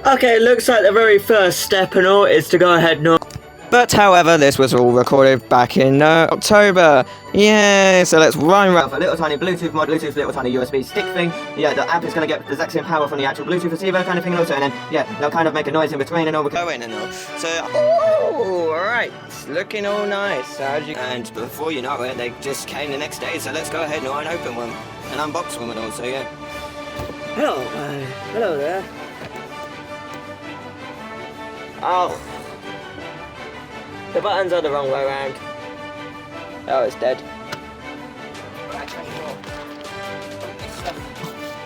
Okay, it looks like the very first step and all is to go ahead and... But however, this was all recorded back in October. Yeah, so let's run around. A little tiny Bluetooth mod, Bluetooth little tiny USB stick thing. Yeah, the amp is going to get the exact same power from the actual Bluetooth receiver kind of thing also. And then, yeah, they'll kind of make a noise in between and all. We're going and all. So, oh, alright. Looking all nice. And before you know it, they just came the next day. So let's go ahead and open one. And unbox one and all, so yeah. Hello, hello there. Oh. The buttons are the wrong way around. Oh, it's dead.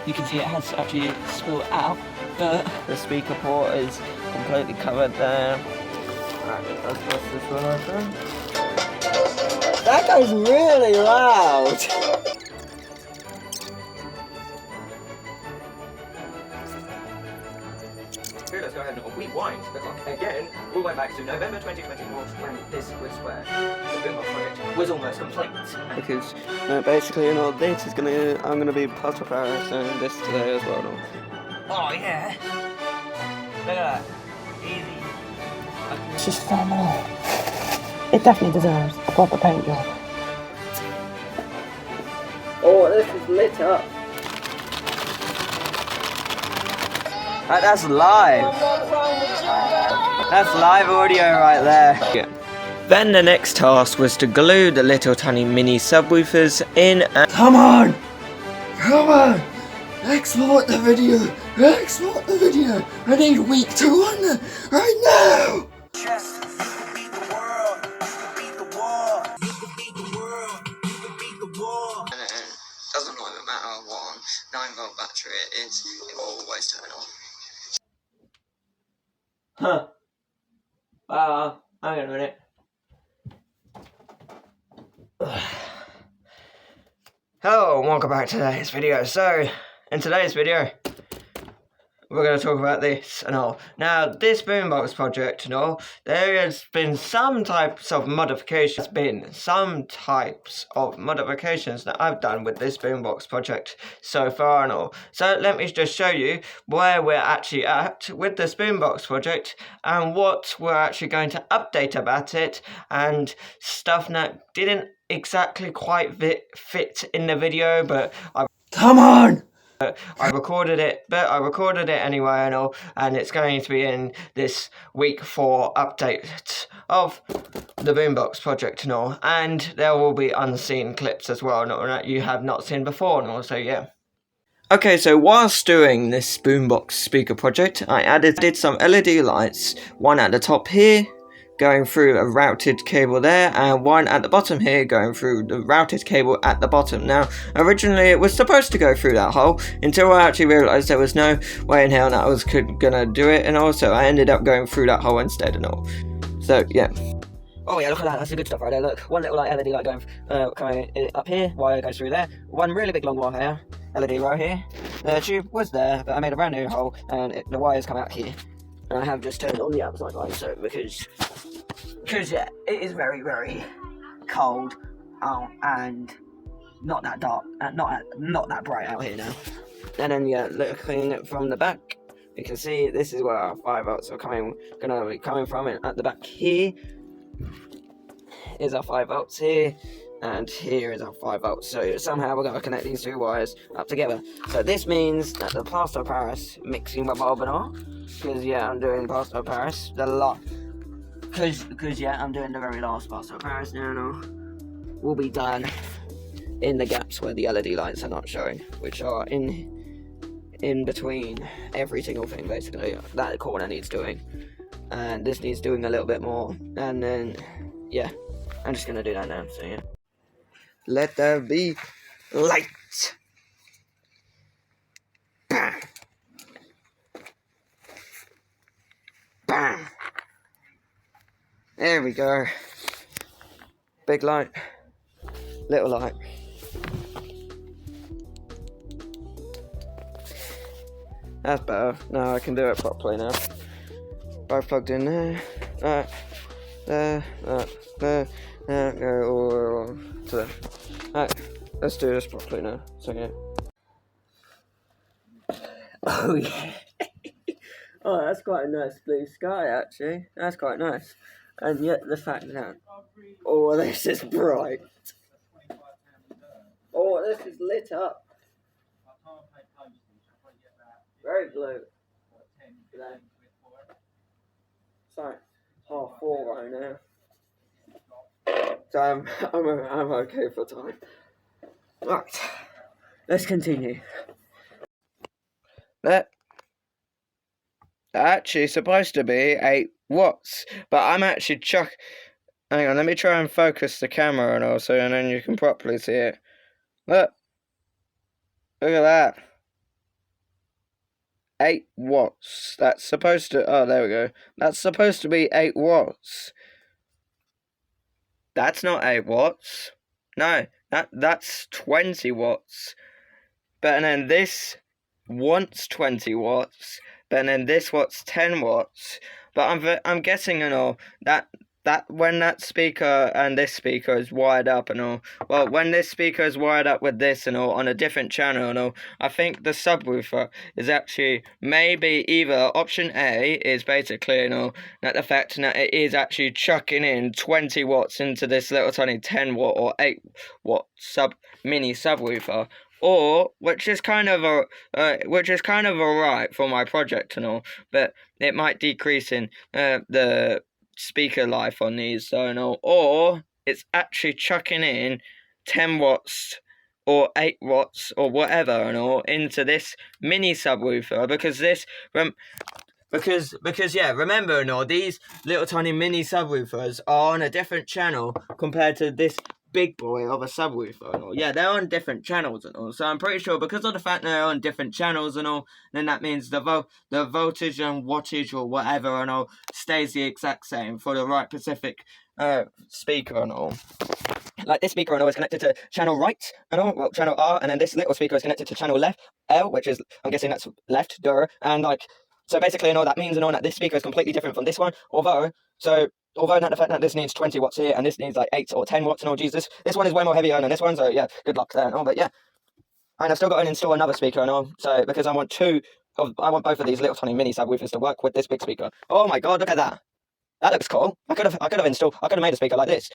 You can see it has actually spilled out, but the speaker port is completely covered there. Alright, let's bust this one open. That goes really loud! Let's go ahead and rewind the clock again, all the way back to November 2024 when this was where the boombox project was almost complete. Because basically, this is I'm gonna be part of Paris and this today as well. No? Oh yeah! Look at that, easy. It's just phenomenal. It definitely deserves a proper paint job. Oh, this is lit up. That's live. That's live audio right there. Yeah. Then the next task was to glue the little tiny mini subwoofers in and... Come on! Come on! Export the video! Export the video! I need week 2 on there right now! Chest, you can beat the world. You can beat the war. You can beat the world. You can beat the war. Doesn't matter what 9-volt battery it is, it will always turn on. Huh. Hang on a minute. Hello and welcome back to today's video. So, in today's video, we're going to talk about this and all. Now, this boombox project and all, there has been some types of modifications. That I've done with this boombox project so far and all. So let me just show you where we're actually at with this boombox project and what we're actually going to update about it and stuff that didn't exactly quite fit in the video, but Come on! I recorded it anyway and all, and it's going to be in this week 4 update of the boombox project and all, and there will be unseen clips as well that you have not seen before and all, so yeah. Okay, so whilst doing this boombox speaker project, I did some LED lights, one at the top here, going through a routed cable there, and one at the bottom here going through the routed cable at the bottom. Now, originally it was supposed to go through that hole until I actually realised there was no way in hell that I was gonna do it, and also I ended up going through that hole instead and all. So, yeah. Oh yeah, look at that, that's the good stuff right there, look. One little LED light going coming up here, wire goes through there. One really big long wire here, LED right here. The tube was there, but I made a brand new hole, and the wires come out here. And I have just turned on the outside light, so because yeah, it is very, very cold, and not that dark, not that bright out here now. And then yeah, looking from the back, you can see this is where our 5 volts are gonna be coming from. And at the back here is our 5 volts here, and here is our 5 volts. So somehow we're gonna connect these 2 wires up together. So this means that the plaster of Paris mixing with bulb and all, because yeah, I'm doing plaster of Paris a lot. Because yeah, I'm doing the very last plaster of Paris now. Will be done in the gaps where the LED lights are not showing, which are in between every single thing basically. That corner needs doing, and this needs doing a little bit more, and then yeah, I'm just gonna do that now. So yeah, let there be light. Bam. Bam. There we go. Big light, little light. That's better. Now I can do it properly now. Both plugged in there. There. Go all to there. Alright, let's do this properly now. So yeah. Oh yeah. Oh, that's quite a nice blue sky, actually. That's quite nice. And yet the fact that, oh, this is bright. Oh, this is lit up. Very blue. Sorry, 4:30 right now. So I'm okay for time. Right, let's continue. That actually supposed to be 8 watts, but I'm actually Hang on, let me try and focus the camera and also, and then you can properly see it. Look at that. 8 watts. That's supposed to. Oh, there we go. That's supposed to be 8 watts. That's not 8 watts. No, that's 20 watts. But and then this wants 20 watts. But then this wants 10 watts. But I'm guessing and all that when that speaker and this speaker is wired up and all, well, when this speaker is wired up with this and all on a different channel and all, I think the subwoofer is actually maybe either option A is basically, you know, that the fact that it is actually chucking in 20 watts into this little tiny 10 watt or 8 watt mini subwoofer, or which is kind of alright for my project and all, but it might decrease in the speaker life on these, so no, or it's actually chucking in 10 watts or 8 watts or whatever and all into this mini subwoofer, because this because yeah, remember and all, these little tiny mini subwoofers are on a different channel compared to this big boy of a subwoofer and all. Yeah, they're on different channels and all, so I'm pretty sure because of the fact they're on different channels and all, then that means the voltage and wattage or whatever and all stays the exact same for the right specific speaker and all. Like this speaker and all is connected to channel right and all, well, channel R, and then this little speaker is connected to channel left, L, which is, I'm guessing that's left, and like, so basically, and all that means and all that this speaker is completely different from this one, although not the fact that this needs 20 watts here and this needs like 8 or 10 watts and all, Jesus, this one is way more heavier than this one, so yeah, good luck there and all, but yeah. And I've still got to install another speaker and all, so because I want both of these little tiny mini subwoofers to work with this big speaker. Oh my god, look at that. That looks cool. I could have made a speaker like this.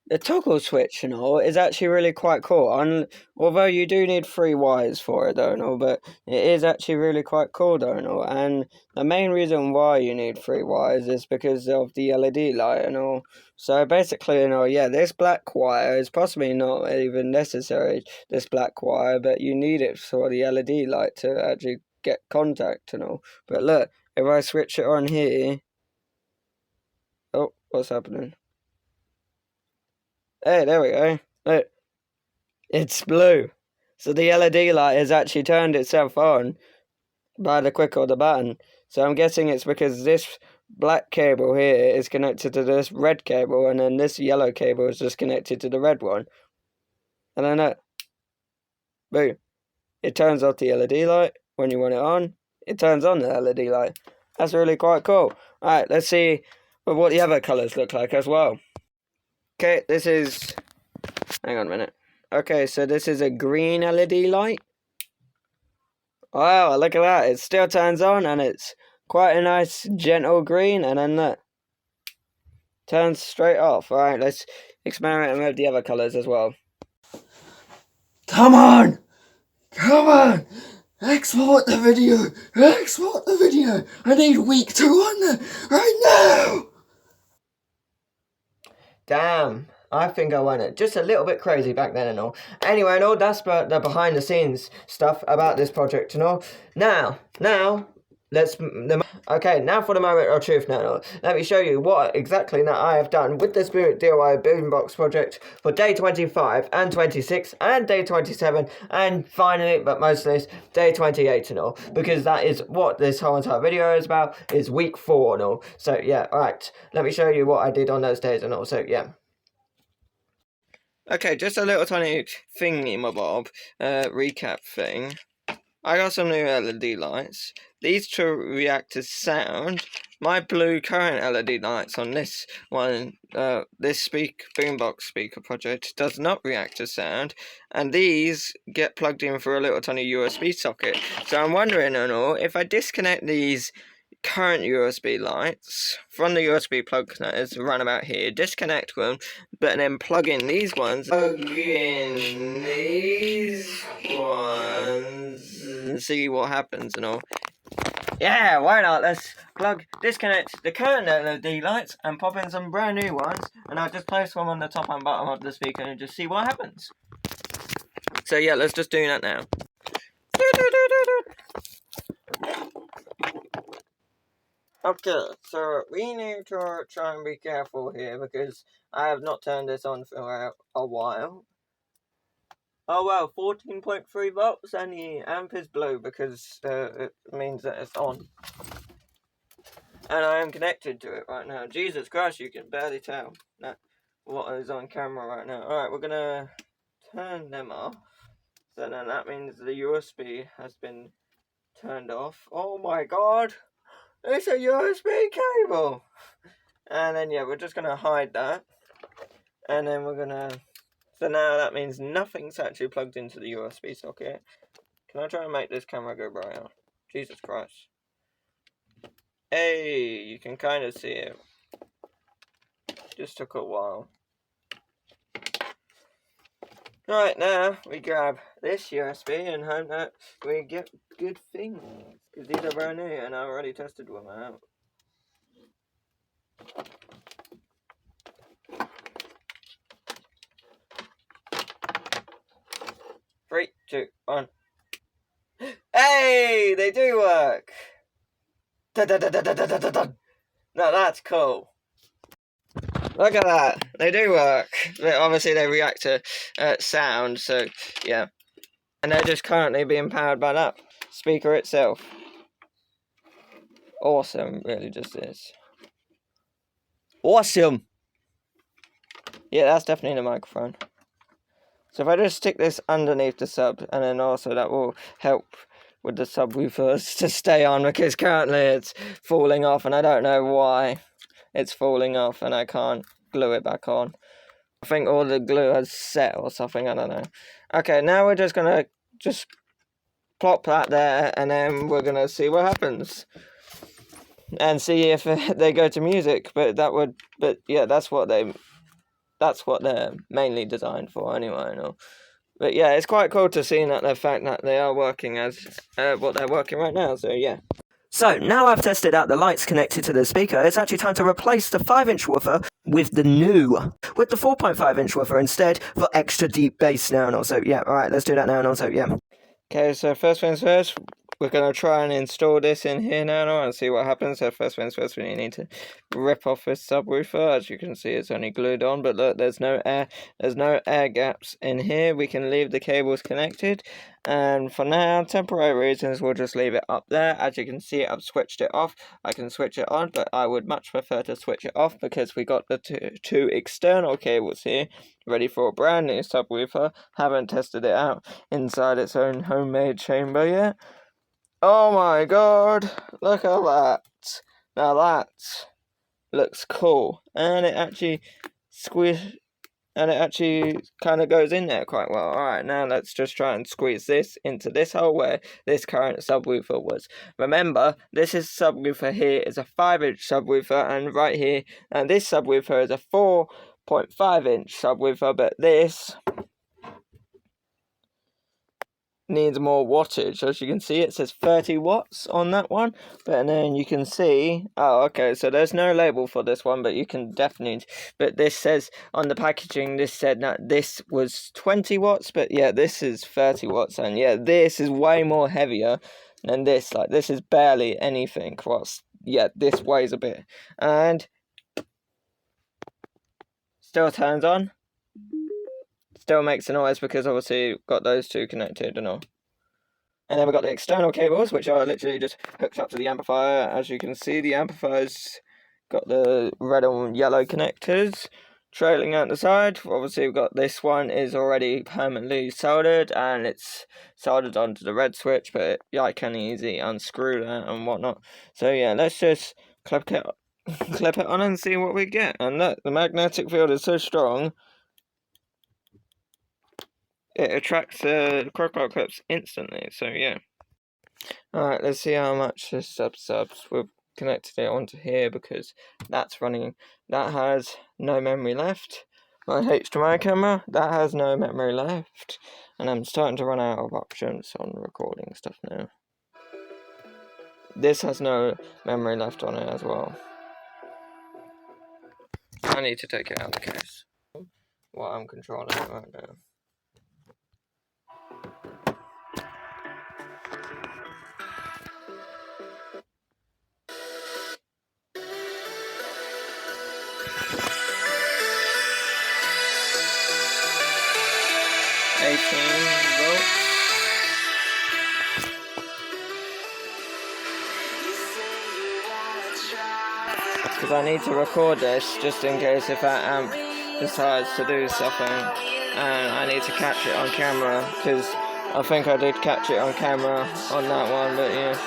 The toggle switch and all is actually really quite cool. And although you do need 3 wires for it though and all, but it is actually really quite cool though and all. And the main reason why you need 3 wires is because of the LED light and all. So basically, you know, yeah, this black wire is possibly not even necessary, this black wire, but you need it for the LED light to actually get contact and all. But look, if I switch it on here, oh, what's happening? Hey, there we go. Look, it's blue. So the LED light has actually turned itself on by the click of the button. So I'm guessing it's because this black cable here is connected to this red cable, and then this yellow cable is just connected to the red one. And then boom. It turns off the LED light when you want it on. It turns on the LED light. That's really quite cool. Alright, let's see what the other colours look like as well. Okay, this is... Hang on a minute. Okay, so this is a green LED light. Wow, look at that. It still turns on and it's quite a nice gentle green, and then that turns straight off. Alright, let's experiment with the other colours as well. Come on! Come on! Export the video! Export the video! I need week 2 on there right now! Damn, I think I went it just a little bit crazy back then and all. Anyway, and all, that's the behind the scenes stuff about this project and all. Now, okay, now for the moment of truth now. Let me show you what exactly that I have done with the Spirit DIY boombox project for day 25 and 26 and day 27 and finally, but mostly, day 28 and all. Because that is what this whole entire video is about, is week 4 and all. So yeah, alright, let me show you what I did on those days and all, so yeah. Okay, just a little tiny thingy-mabob recap thing. I got some new LED lights. These two react to sound. My blue current LED lights on this one, this boombox speaker project, does not react to sound. And these get plugged in through a little tiny USB socket. So I'm wondering and all, if I disconnect these current USB lights from the USB plug connectors run about here, disconnect them, but then plug in these ones, and see what happens and all. Yeah, why not? Let's disconnect the current LED lights and pop in some brand new ones, and I'll just place them on the top and bottom of the speaker and just see what happens. So yeah, let's just do that now. Okay, so we need to try and be careful here because I have not turned this on for a while. Oh well, 14.3 volts and the amp is blue because it means that it's on. And I am connected to it right now. Jesus Christ, you can barely tell what is on camera right now. Alright, we're gonna turn them off. So then that means the USB has been turned off. Oh my god! It's a USB cable! And then yeah, we're just gonna hide that. And then we're gonna... So now that means nothing's actually plugged into the USB socket. Can I try and make this camera go brighter? Jesus Christ. Hey, you can kind of see it. Just took a while. Right, now we grab this USB and hope that we get good things. Because these are brand new and I already tested one out. 3, 2, 1. Hey, they do work! Da, da, da, da, da, da, da, da. Now that's cool. Look at that, they do work. Obviously they react to sound, so yeah. And they're just currently being powered by that speaker itself. Awesome, really just is. Awesome! Yeah, that's definitely the microphone. So if I just stick this underneath the sub, and then also that will help with the subwoofers to stay on, because currently it's falling off, and I don't know why it's falling off, and I can't glue it back on. I think all the glue has set or something, I don't know. Okay, now we're just gonna plop that there, and then we're gonna see what happens. And see if they go to music, but yeah, that's what they're mainly designed for anyway, no? But yeah, it's quite cool to see the fact that they are working as what they're working right now, so yeah. So, now I've tested out the lights connected to the speaker, it's actually time to replace the 5-inch woofer with the 4.5-inch woofer instead for extra deep bass now and also, yeah, alright, let's do that now and also, yeah. Okay, so first things first, we're going to try and install this in here now and see what happens. So first things first, we need to rip off this subwoofer. As you can see, it's only glued on, but look, there's no air gaps in here. We can leave the cables connected, and for now, temporary reasons, we'll just leave it up there. As you can see, I've switched it off. I can switch it on, but I would much prefer to switch it off because we got the two external cables here ready for a brand new subwoofer. Haven't tested it out inside its own homemade chamber yet. Oh my god, look at that. Now that looks cool. And it actually kind of goes in there quite well. Alright, now let's just try and squeeze this into this hole where this current subwoofer was. Remember, this subwoofer here is a 5-inch subwoofer, and right here, and this subwoofer is a 4.5-inch subwoofer, but this needs more wattage. As you can see, it says 30 watts on that one, but then you can see, oh okay, so there's no label for this one, but you can definitely, but this says on the packaging, this said that this was 20 watts, but yeah, this is 30 watts, and yeah, this is way more heavier than this. Like, this is barely anything, whilst yeah, this weighs a bit, and still turns on. Still makes a noise because obviously you've got those two connected and all. And then we've got the external cables, which are literally just hooked up to the amplifier. As you can see, the amplifier's got the red and yellow connectors trailing out the side. Obviously, we've got this one is already permanently soldered, and it's soldered onto the red switch, but yeah, I can easily unscrew that and whatnot. So yeah, let's just clip it on and see what we get. And look, the magnetic field is so strong, it attracts crocodile clips instantly, so yeah. Alright, let's see how much this subs. connected it onto here because that's running. That has no memory left. My HDMI camera, that has no memory left. And I'm starting to run out of options on recording stuff now. This has no memory left on it as well. I need to take it out of the case while I'm controlling it right now. Because I need to record this just in case if that amp decides to do something, and I need to catch it on camera, because I think I did catch it on camera on that one, but yeah.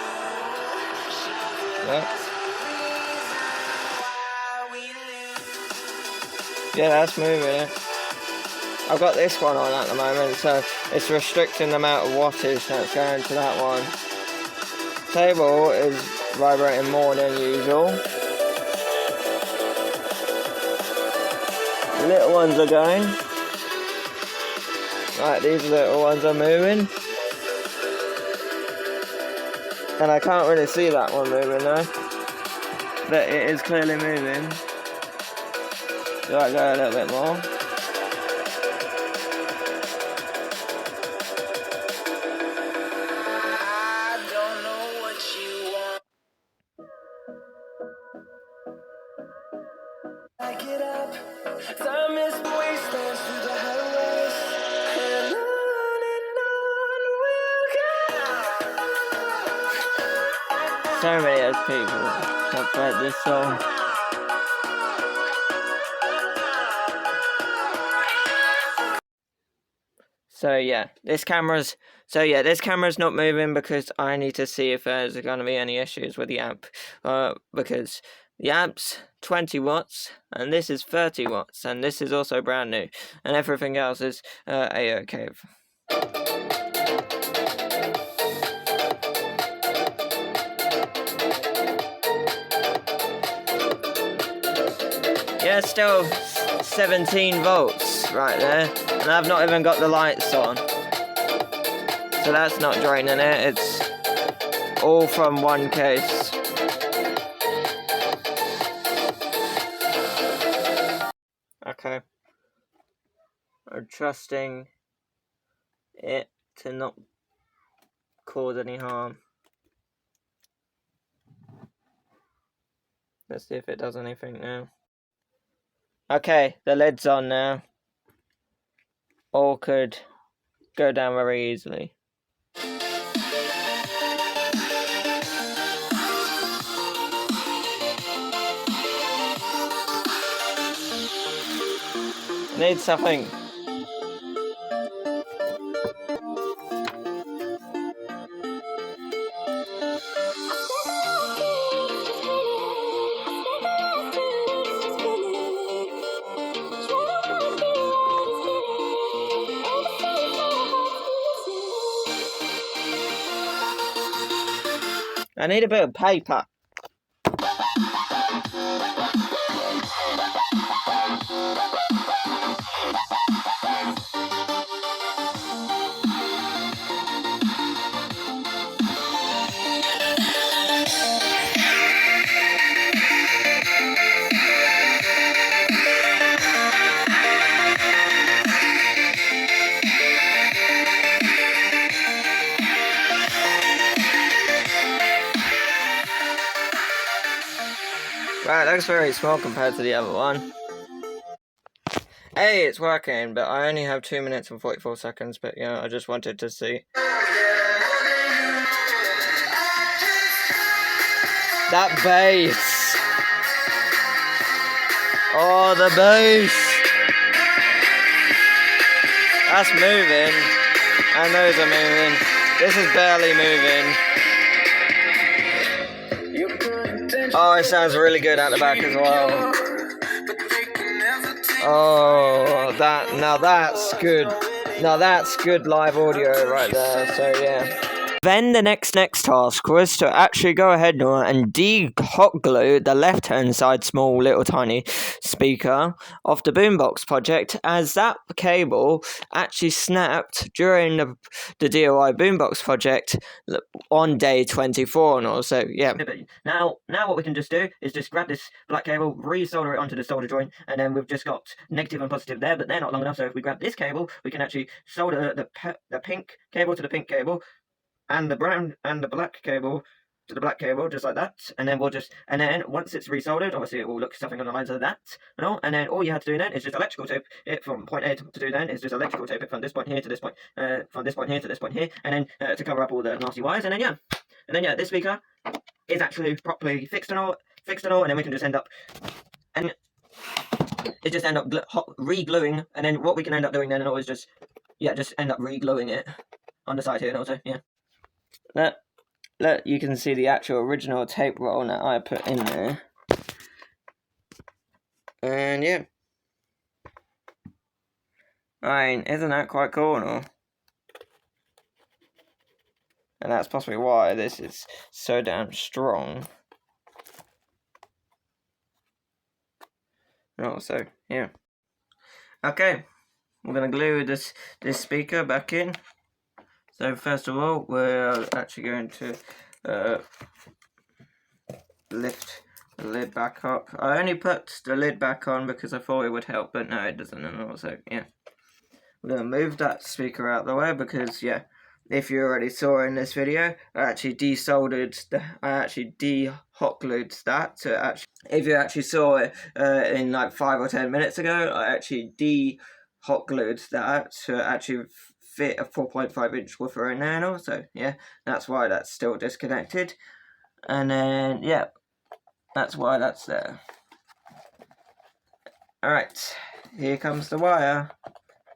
Yeah, that's moving. I've got this one on at the moment, so it's restricting the amount of wattage that's going to that one. Table is vibrating more than usual. The little ones are going. Right, these little ones are moving. And I can't really see that one moving though. But it is clearly moving. Do I go a little bit more? Get up, time is wastelands through the highways, and on we'll go. So many other people have played this song. So yeah, this camera's not moving because I need to see if there's going to be any issues with the amp, because the amp's 20 watts, and this is 30 watts, and this is also brand new, and everything else is A-OK. Yeah, still 17 volts right there, and I've not even got the lights on, so that's not draining it. It's all from one case. Okay, I'm trusting it to not cause any harm. Let's see if it does anything now. Okay, the lid's on now. All could go down very easily. Need something. I need a bit of paper. Right, looks very small compared to the other one. Hey, it's working, but I only have 2 minutes and 44 seconds, but yeah, I just wanted to see. That bass! Oh, the bass! That's moving, and those are moving. This is barely moving. Oh, it sounds really good at the back as well. Oh, now that's good. Now that's good live audio right there, so yeah. then the next task was to actually go ahead and de-hot glue the left-hand side small little tiny speaker of the boombox project, as that cable actually snapped during the DIY boombox project on day 24 and all. So yeah. Now what we can just do is just grab this black cable, re-solder it onto the solder joint, and then we've just got negative and positive there, but they're not long enough. So if we grab this cable, we can actually solder the pink cable to the pink cable, and the brown and the black cable to the black cable, just like that. And then once it's resoldered, obviously it will look something on the lines of that and all. And then all you have to do then is just electrical tape it from point A to do then is just electrical tape it from this point here to this point, from this point here to this point here, and then to cover up all the nasty wires. And then this speaker is actually properly fixed and all, and then we can just end up re-gluing. And then what we can end up doing then and all is just end up re-gluing it on the side here and also you can see the actual original tape roll that I put in there. And yeah. I mean, isn't that quite cool and all? And that's possibly why this is so damn strong. And also, yeah. Okay, we're gonna glue this speaker back in. So first of all, we're actually going to lift the lid back up. I only put the lid back on because I thought it would help, but no, it doesn't. And also, yeah, we're going to move that speaker out of the way because, yeah, if you already saw in this video, I actually de-hot glued that to actually. If you actually saw it in like 5 or 10 minutes ago, I actually de-hot glued that to actually fit a 4.5 inch woofer in there and all. So yeah, that's why that's still disconnected. And then yeah, that's why that's there. Alright, here comes the wire,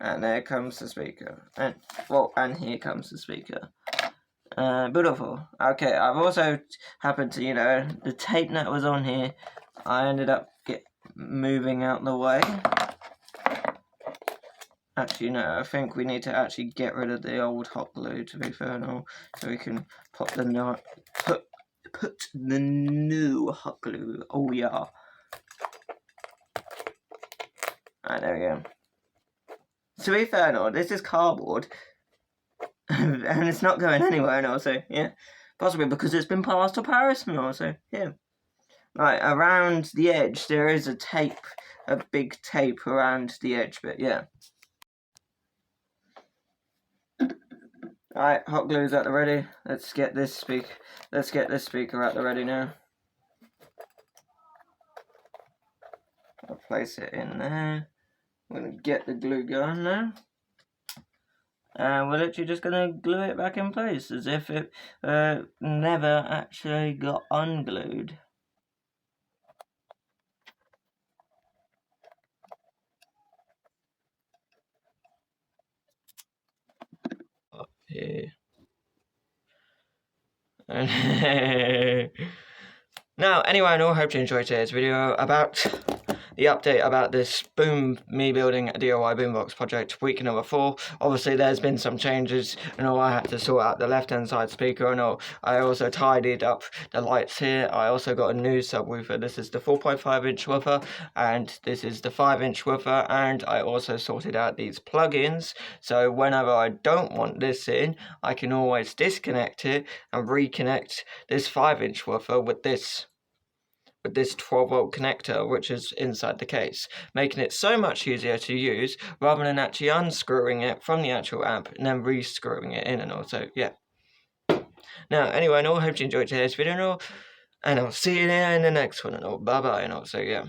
and there comes the speaker, and here comes the speaker. Beautiful. Okay, I've also happened to, the tape that was on here, I ended up moving out the way. Actually, no, I think we need to actually get rid of the old hot glue, to be fair, now, so we can put the new hot glue. Oh yeah. Alright, there we go. To be fair, no, this is cardboard, and it's not going anywhere, and also, yeah, possibly because it's been passed to Paris, and also, yeah. Right, around the edge, there is a big tape around the edge, but yeah. Alright, hot glue's at the ready. Let's get this speaker at the ready now. I'll place it in there. I'm gonna get the glue gun now. And we're literally just gonna glue it back in place as if it never actually got unglued. Up here. Now, anyway, I hope you enjoyed today's video about the update about this me building a DIY boombox project, week number 4. Obviously, there's been some changes, and all I had to sort out the left-hand side speaker, and all. I also tidied up the lights here. I also got a new subwoofer. This is the 4.5 inch woofer, and this is the 5 inch woofer, and I also sorted out these plugins, so whenever I don't want this in, I can always disconnect it and reconnect this 5 inch woofer with this 12-volt connector, which is inside the case, making it so much easier to use rather than actually unscrewing it from the actual amp and then re-screwing it in and all. So yeah. Now, anyway, I hope you enjoyed today's video and all, and I'll see you in the next one and all. Bye bye and all. So yeah.